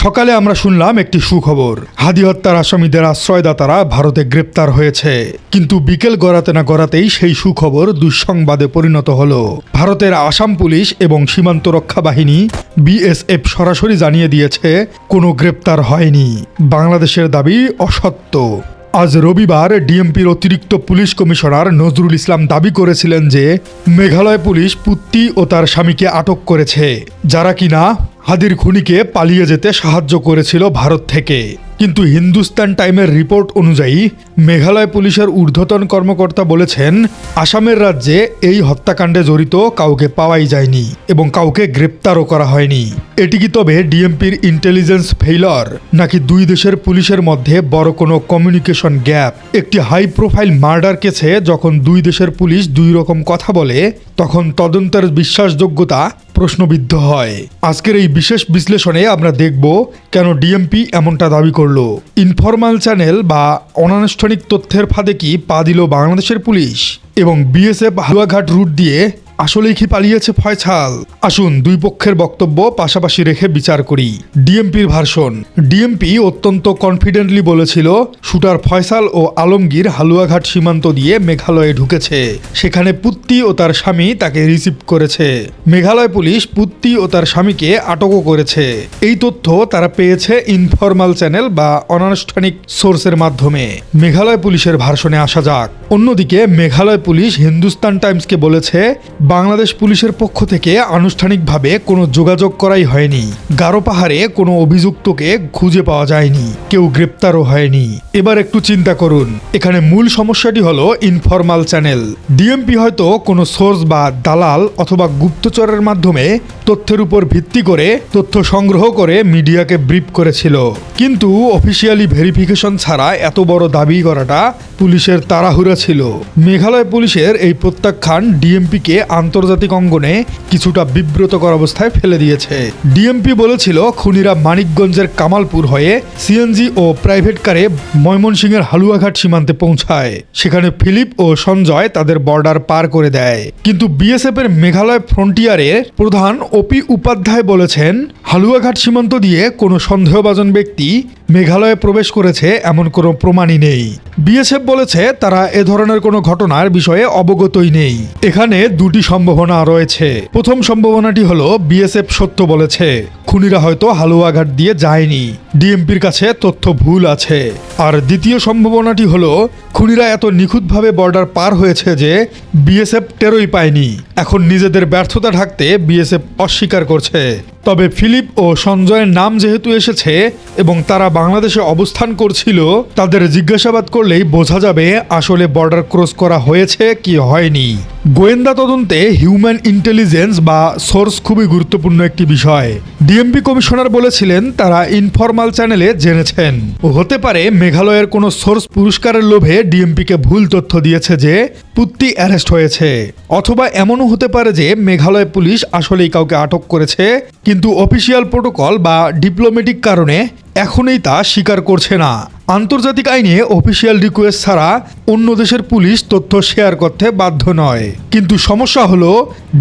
সকালে আমরা শুনলাম একটি সুখবর, হাদি হত্যার আসামিদের আশ্রয়দাতারা ভারতে গ্রেপ্তার হয়েছে। কিন্তু বিকেল গড়াতে না গড়াতেই সেই সুখবর দুঃসংবাদে পরিণত হলো। ভারতের আসাম পুলিশ এবং সীমান্ত রক্ষা বাহিনী বিএসএফ সরাসরি জানিয়ে দিয়েছে কোনো গ্রেপ্তার হয়নি। বাংলাদেশের দাবি অসত্য। আজ রবিবার ডিএমপির অতিরিক্ত পুলিশ কমিশনার নজরুল ইসলাম দাবি করেছিলেন যে মেঘালয় পুলিশ পুত্তি ও তার স্বামীকে আটক করেছে, যারা কিনা হাদির খুনিকে পালিয়ে যেতে সাহায্য করেছিল ভারত থেকে। কিন্তু হিন্দুস্তান টাইমের রিপোর্ট অনুযায়ী মেঘালয় পুলিশের ঊর্ধ্বতন কর্মকর্তা বলেছেন আসামের রাজ্যে এই হত্যাকাণ্ডে জড়িত কাউকে পাওয়াই যায়নি এবং কাউকে গ্রেপ্তারও করা হয়নি। এটি কি তবে ডিএমপির ইন্টেলিজেন্স ফেইলর, নাকি দুই দেশের পুলিশের মধ্যে বড় কোনো কমিউনিকেশন গ্যাপ? একটি হাই প্রোফাইল মার্ডার কেসে যখন দুই দেশের পুলিশ দুই রকম কথা বলে, তখন তদন্তের বিশ্বাসযোগ্যতা প্রশ্নবিদ্ধ হয়। আজকের এই বিশেষ বিশ্লেষণে আমরা দেখব কেন ডিএমপি এমনটা দাবি করলো। ইনফরমাল চ্যানেল বা অনানুষ্ঠানিক তথ্যের ফাঁদে কি পা দিল বাংলাদেশের পুলিশ, এবং বিএসএফ হালুয়াঘাট রুট দিয়ে আসলেই কি পালিয়েছে ফয়সাল? আসুন দুই পক্ষের বক্তব্য পাশাপাশি রেখে বিচার করি। ডিএমপির ভার্সন। ডিএমপি অত্যন্ত কনফিডেন্টলি বলেছিল শুটার ফয়সাল ও আলমগীর হালুয়াঘাট সীমান্ত দিয়ে মেঘালয়ে ঢুকেছে। সেখানে পুত্তি ও তার স্বামী তাকে রিসিভ করেছে। মেঘালয় পুলিশ পুত্তি ও তার স্বামীকে আটকও করেছে। এই তথ্য তারা পেয়েছে ইনফরমাল চ্যানেল বা অনানুষ্ঠানিক সোর্সের মাধ্যমে। মেঘালয় পুলিশের ভার্সনে আসা যাক। অন্যদিকে মেঘালয় পুলিশ হিন্দুস্তান টাইমসকে বলেছে বাংলাদেশ পুলিশের পক্ষ থেকে আনুষ্ঠানিকভাবে কোনো যোগাযোগ করাই হয়নি। গারো পাহাড়ে কোনো অভিযুক্তকে খুঁজে পাওয়া যায়নি, কেউ গ্রেপ্তারও হয়নি। এবার একটু চিন্তা করুন, এখানে মূল সমস্যাটি হলো ইনফরমাল চ্যানেল। ডিএমপি হয়তো কোনো সোর্স বা দালাল অথবা গুপ্তচরের মাধ্যমে তথ্যের উপর ভিত্তি করে তথ্য সংগ্রহ করে মিডিয়াকে ব্রিফ করেছিল, কিন্তু অফিসিয়ালি ভেরিফিকেশন ছাড়া এত বড় দাবি করাটা পুলিশের তাড়াহুড়া ছিল। মেঘালয় পুলিশের এই প্রত্যাখ্যান ডিএমপিকে আন্তর্জাতিক অঙ্গনে কিছুটা বিব্রতকর অবস্থায় ফেলে দিয়েছে। ডিএমপি বলেছিল খুনিরা মানিকগঞ্জের কামালপুর হয়ে সিএনজি ও প্রাইভেট কারে ময়মনসিংহের হালুয়াঘাট সীমান্তে পৌঁছায়। সেখানে ফিলিপ ও সঞ্জয় তাদের বর্ডার পার করে দেয়। কিন্তু বিএসএফ এর মেঘালয় ফ্রন্টিয়ারের প্রধান ওপি উপাধ্যায় বলেছেন হালুয়াঘাট সীমান্ত দিয়ে কোনো সন্দেহভাজন ব্যক্তি মেঘালয়ে প্রবেশ করেছে এমন কোনো প্রমাণই নেই। বিএসএফ বলেছে তারা এ ধরনের কোনো ঘটনার বিষয়ে অবগতই নেই। এখানে দুটি সম্ভাবনা রয়েছে। প্রথম সম্ভাবনাটি হলো বিএসএফ সত্য বলেছে, খুনিরা হয়তো হালুয়াঘাট দিয়ে যায়নি, ডিএমপির কাছে তথ্য ভুল আছে। আর দ্বিতীয় সম্ভাবনাটি হলো খুনিরা এত নিখুঁতভাবে বর্ডার পার হয়েছে যে বিএসএফ টেরই পায়নি। এখন নিজেদের ব্যর্থতা ঢাকতে বিএসএফ অস্বীকার করছে। তবে ফিলিপ ও সঞ্জয়ের নাম যেহেতু এসেছে এবং তারা বাংলাদেশে অবস্থান করছিল, তাদের জিজ্ঞাসাবাদ করলেই বোঝা যাবে আসলে বর্ডার ক্রস করা হয়েছে কি হয়নি। গোয়েন্দা তদন্তে হিউম্যান ইন্টেলিজেন্স বা সোর্স খুবই গুরুত্বপূর্ণ একটি বিষয়। ডিএমপি কমিশনার বলেছিলেন তারা ইনফরমাল চ্যানেলে জেনেছেন, ও হতে পারে মেঘালয়ের কোনো সোর্স পুরস্কারের লোভে ডিএমপিকে ভুল তথ্য দিয়েছে যে পুত্তি অ্যারেস্ট হয়েছে। অথবা এমনও হতে পারে যে মেঘালয় পুলিশ আসলেই কাউকে আটক করেছে, কিন্তু অফিসিয়াল প্রোটোকল বা ডিপ্লোম্যাটিক কারণে এখনই তা স্বীকার করছে না। আন্তর্জাতিক আইনে অফিসিয়াল রিকোয়েস্ট ছাড়া অন্য দেশের পুলিশ তথ্য শেয়ার করতে বাধ্য নয়। কিন্তু সমস্যা হলো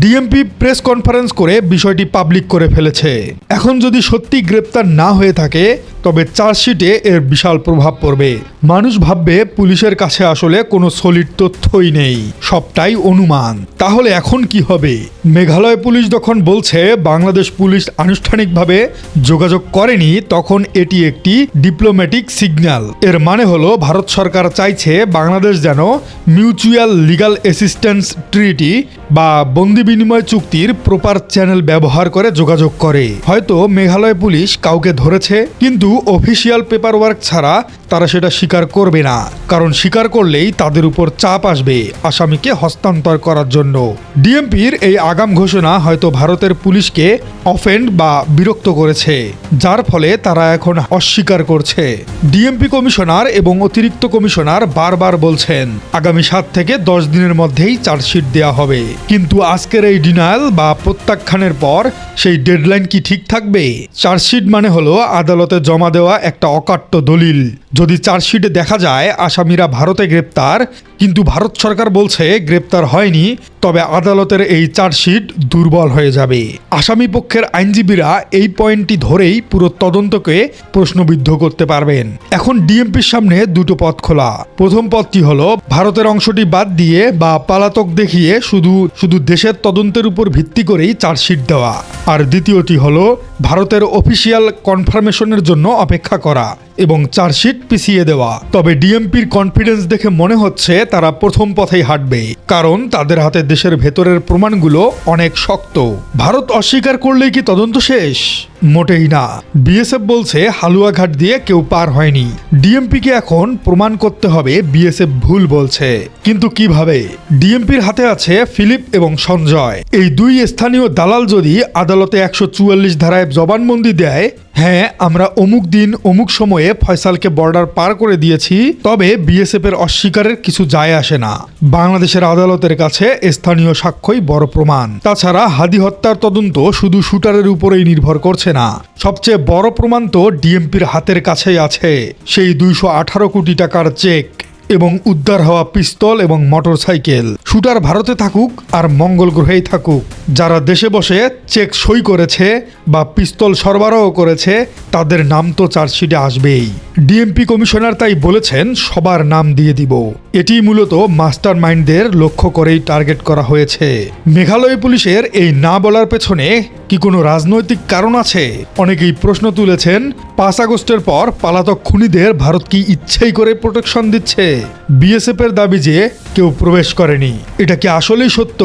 ডিএমপি প্রেস কনফারেন্স করে বিষয়টি পাবলিক করে ফেলেছে। এখন যদি সত্যি গ্রেপ্তার না হয়ে থাকে তবে চার্জশিটে এর বিশাল প্রভাব পড়বে। মানুষ ভাববে পুলিশের কাছে আসলে কোনো সলিড তথ্যই নেই, সবটাই অনুমান। তাহলে এখন কি হবে? মেঘালয় পুলিশ যখন বলছে বাংলাদেশ পুলিশ আনুষ্ঠানিকভাবে যোগাযোগ করেনি, তখন এটি একটি ডিপ্লোম্যাটিক সিগন্যাল। এর মানে হলো ভারত সরকার চাইছে বাংলাদেশ যেন মিউচুয়াল লিগাল অ্যাসিস্ট্যান্স ট্রিটি বা বন্দি বিনিময় চুক্তির প্রপার চ্যানেল ব্যবহার করে যোগাযোগ করে। হয়তো মেঘালয় পুলিশ কাউকে ধরেছে, কিন্তু অফিসিয়াল পেপার ওয়ার্ক ছাড়া তারা সেটা স্বীকার করবে না, কারণ স্বীকার করলেই তাদের উপর চাপ আসবে আসামিকে হস্তান্তর করার জন্য। ডিএমপির এই আগাম ঘোষণা হয়তো ভারতের পুলিশকে অফেন্ড বা বিরক্ত করেছে, যার ফলে তারা এখন অস্বীকার করছে। ডিএমপি কমিশনার এবং অতিরিক্ত কমিশনার বারবার বলছেন আগামী 7 থেকে 10 দিনের মধ্যেই চার্জশিট দেওয়া হবে। কিন্তু আজকের এই ডিনায়াল বা প্রত্যাখ্যানের পর সেই ডেডলাইন কি ঠিক থাকবে? চার্জশিট মানে হলো আদালতে জমা দেওয়া একটা অকাট্য দলিল। যদি চার্জশিটে দেখা যায় আসামিরা ভারতে গ্রেপ্তার, কিন্তু ভারত সরকার বলছে গ্রেপ্তার হয়নি, তবে আদালতের এই চার্জশিট দুর্বল হয়ে যাবে। আসামি পক্ষের আইনজীবীরা এই পয়েন্টটি ধরেই পুরো তদন্তকে প্রশ্নবিদ্ধ করতে পারবেন। এখন ডিএমপির সামনে দুটো পথ খোলা। প্রথম পথটি হলো ভারতের অংশটি বাদ দিয়ে বা পালাতক দেখিয়ে শুধু দেশের তদন্তের উপর ভিত্তি করেই চার্জশিট দেওয়া, আর দ্বিতীয়টি হলো ভারতের অফিসিয়াল কনফার্মেশনের জন্য অপেক্ষা করা এবং চার্জশিট পিছিয়ে দেওয়া। তবে ডিএমপির কনফিডেন্স দেখে মনে হচ্ছে তারা প্রথম পথেই হাঁটবে, কারণ তাদের হাতে দেশের ভেতরের প্রমাণগুলো অনেক শক্ত। ভারত অস্বীকার করলেই কি তদন্ত শেষ? মোটেই না। বিএসএফ বলছে হালুয়াঘাট দিয়ে কেউ পার হয়নি। ডিএমপিকে এখন প্রমাণ করতে হবে বিএসএফ ভুল বলছে, কিন্তু কিভাবে? ডিএমপির হাতে আছে ফিলিপ এবং সঞ্জয়। এই দুই স্থানীয় দালাল যদি আদালতে 144 ধারায় জবানবন্দি দেয়, হ্যাঁ আমরা অমুক দিন অমুক সময়ে ফয়সালকে বর্ডার পার করে দিয়েছি, তবে বিএসএফ এর অস্বীকারের কিছু যায় আসে না। বাংলাদেশের আদালতের কাছে স্থানীয় সাক্ষ্যই বড় প্রমাণ। তাছাড়া হাদি হত্যার তদন্ত শুধু শুটারের উপরেই নির্ভর করছে না, সবচেয়ে বড় প্রমাণ তো ডিএমপির হাতের কাছেই আছে, সেই 218 কোটি টাকার চেক এবং উদ্ধার হওয়া পিস্তল এবং মোটরসাইকেল। শুটার ভারতে থাকুক আর মঙ্গল গ্রহেই থাকুক, যারা দেশে বসে চেক সই করেছে বা পিস্তল সরবরাহ করেছে তাদের নাম তো চার্জশিটে আসবেই। ডিএমপি কমিশনার তাই বলেছেন সবার নাম দিয়ে দিব। এটি মূলত মাস্টার মাইন্ডদের লক্ষ্য করেই টার্গেট করা হয়েছে। মেঘালয় পুলিশের এই না বলার পেছনে কি কোনো রাজনৈতিক কারণ আছে? অনেকেই প্রশ্ন তুলেছেন, 5 আগস্টের পর পালাতক খুনিদের ভারত কি ইচ্ছেই করে প্রোটেকশন দিচ্ছে? বিএসএফ এর দাবি যে কেউ প্রবেশ করেনি। এটা কি আসলেই সত্য,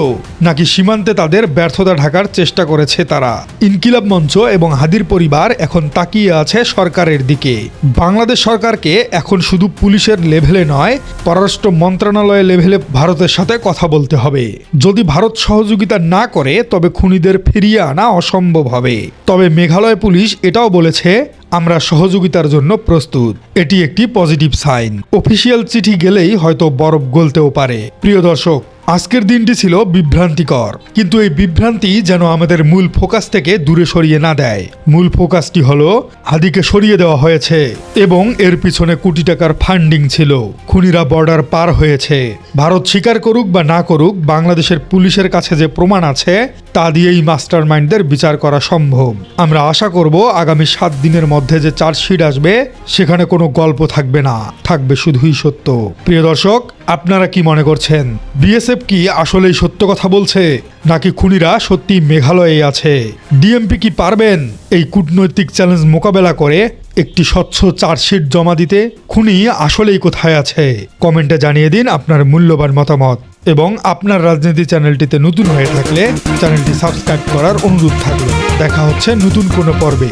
নাকি সীমান্তে তাদের ব্যর্থতা ঢাকার চেষ্টা করেছে তারা? ইনকিলাব মঞ্চ এবং হাদির পরিবার এখন তাকিয়ে আছে সরকারের দিকে। বাংলাদেশ সরকারকে এখন শুধু পুলিশের লেভেলে নয়, পররাষ্ট্র মন্ত্রণালয় লেভেলে ভারতের সাথে কথা বলতে হবে। যদি ভারত সহযোগিতা না করে তবে খুনিদের ফিরিয়ে আনা অসম্ভব হবে। তবে মেঘালয় পুলিশ এটাও বলেছে, আমরা সহযোগিতার জন্য প্রস্তুত। এটি একটি পজিটিভ সাইন। অফিসিয়াল চিঠি গেলেই হয়তো বরফ গলতেও পারে। প্রিয় দর্শক, আজকের দিনটি ছিল বিভ্রান্তিকর, কিন্তু এই বিভ্রান্তি যেন আমাদের মূল ফোকাস থেকে দূরে সরিয়ে না দেয়। মূল ফোকাসটি হলো হাদিকে সরিয়ে দেওয়া হয়েছে এবং এর পিছনে কোটি টাকার ফান্ডিং ছিল। খুনিরা বর্ডার পার হয়েছে। ভারত স্বীকার করুক বা না করুক, বাংলাদেশের পুলিশের কাছে যে প্রমাণ আছে তা দিয়েই মাস্টার মাইন্ডদের বিচার করা সম্ভব। আমরা আশা করব আগামী 7 দিনের মধ্যে যে চার্জশিট আসবে সেখানে কোনো গল্প থাকবে না, থাকবে শুধুই সত্য। প্রিয় দর্শক, আপনারা কি মনে করছেন? বিএসএফ কি আসলেই সত্য কথা বলছে, নাকি খুনিরা সত্যি মেঘালয়ে আছে? ডিএমপি কি পারবেন এই কূটনৈতিক চ্যালেঞ্জ মোকাবেলা করে একটি স্বচ্ছ চার্জশিট জমা দিতে? খুনি আসলেই কোথায় আছে? কমেন্টে জানিয়ে দিন আপনার মূল্যবান মতামত, এবং আপনার রাজনীতি চ্যানেলটিতে নতুন হয়ে থাকলে চ্যানেলটি সাবস্ক্রাইব করার অনুরোধ থাকলো। দেখা হচ্ছে নতুন কোনো পর্বে।